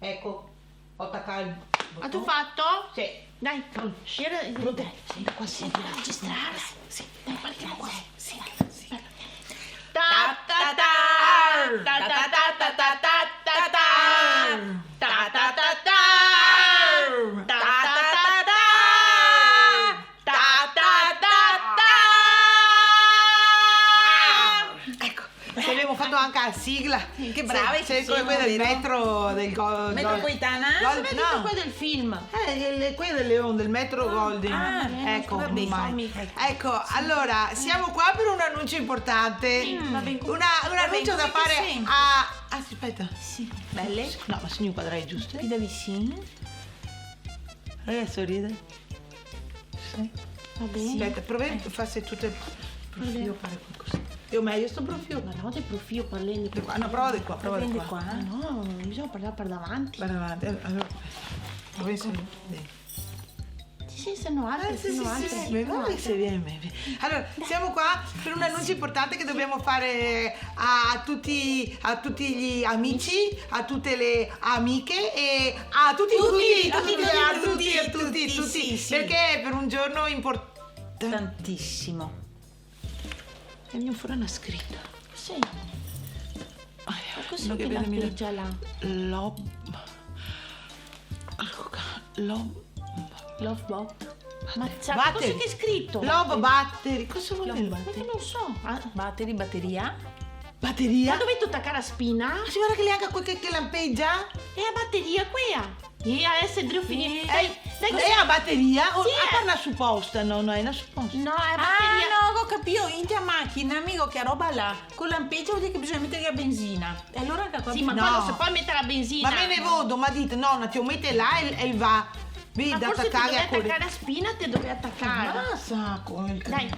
Ecco, ho attaccato il bottone. Ha tu fatto? Sì. Dai, Pronto? Senta qua, senti la registrare. Sì, dai, partiamo qua. Sì, sì. Ta ta ta ta ta ta ta ta ta ta ta ta ta ta ta Abbiamo fatto anche la sigla. Che bravi C'è quella del metro del Metropolitana? Avete detto quello del film. quella del Leon, del metro Golden. Ecco, vabbè, ormai. fammi- Ecco, allora, siamo qua per un annuncio importante. Un annuncio da fare sento. aspetta. Sì. Belle? No, ma se mi inquadrai giusto? Qui da vicino? Adesso ride. Sì. Va bene. Aspetta, proviamo a farsi tutte il profilo, fare qualcosa. Io meglio sto profilo. Ma no, del profilo parlem di qua. No, prova di qua, prova di Prendi qua. qua. Ah, no, bisogna parlare per davanti. Guarda avanti. Allora, proviamo Sì, sono altre, sono altre. guarda se viene. Allora, siamo qua per un annuncio importante che dobbiamo fare a tutti gli amici, a tutte le amiche e a tutti, sì. perché è per un giorno importante. Tantissimo. E mi fuori una scritta. Sì. Ma Così che la pioggia là. Love bot. Ma sa cosa che è scritto? Love battery. Cosa vuol dire? Ma che non so. Batteria? Batteria? Ma dovete attaccare la spina? Ma si guarda che lì anche quel che lampeggia? E la batteria qui. E adesso devo finire. Dai, Lei ha batteria? O Sì, parla supposta? No, è una supposta. No, è Ah, batteria. no, ho capito, in te macchina, amico, che roba là. Con lampeggio vuol dire che bisogna mettere la benzina. E allora anche qua... Sì, ma No. quando se poi mettere la benzina. Ma me ne vodo, ma dite, nonna, ti mette là e va. Vedi, Ma da forse ti attaccare dove a correre. attaccare la spina, te dove attaccare. Ah, sacco. Dai,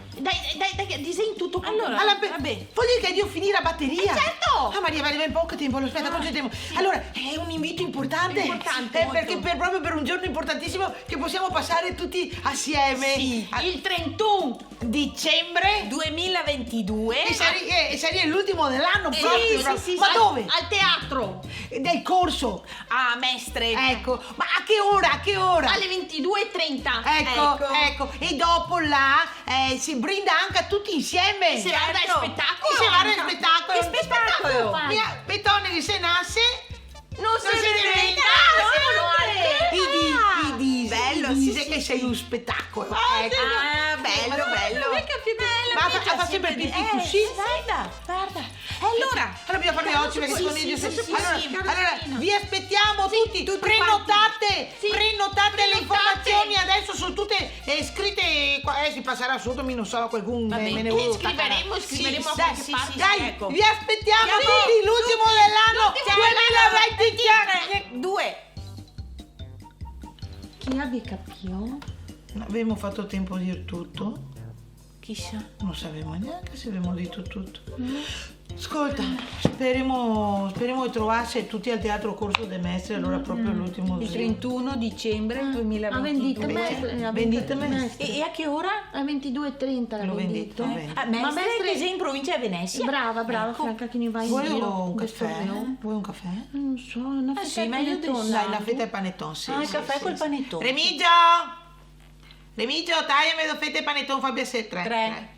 disegni tutto. Allora, vabbè. Vuol dire che devo finire la batteria? Certo! Ah, Maria, arriva in poco tempo, aspetta, concentriamo. Allora, è un invito importante. Importante, molto. Perché proprio per un giorno importantissimo che possiamo passare tutti assieme. Sì. Il 31 dicembre. 2022. E sarebbe l'ultimo dell'anno proprio. sì, Ma dove? Al teatro. Del corso. Ah, mestre. Ecco, ma a che ora? A che ora? Alle 22:30. Ecco. E dopo là si brinda anche a tutti insieme. Se va dai spettacolo. E se va dal spettacolo. Che spettacolo? fai? Mia Betone di se nasce. Non se ne vede. Bello, Ti sì, dice sì, che sei un spettacolo. Ecco. Ah, bello. Ma fa sempre pipì così. Guarda. E allora? Allora bisogna farli oggi perché sono meglio se... sì, Allora, vi aspettiamo tutti, prenotate le informazioni adesso sono tutte scritte qua, si passerà sotto, mi non so, qualcun Va bene, me ne scriveremo a Dai, qualche parte. dai, ecco. vi aspettiamo tutti l'ultimo dell'anno 2023. 2. Chi abbia capito? Abbiamo fatto tempo di dire tutto? Chissà. Non sapevamo neanche se abbiamo detto tutto. Ascolta, speriamo di trovarsi tutti al Teatro Corso de Mestre, allora proprio l'ultimo Il giorno. 31 dicembre 2022. Vendite me. E a che ora? Alle 22:30 Lo l'avevo vendito, detto. vendo. A Mestre, Mestre- che sei in provincia di Venezia. Brava, Ecco. Franca, che ne vai in Vuoi giro. un questo caffè? giorno. Vuoi un caffè? Non so, una fetta sì, ma io panettone. Dai, una fetta e panettone, sì. Ah, il sì, caffè sì, col sì. panettone. Remigio, tagliami due fette e panettone, Fabio 3. 3.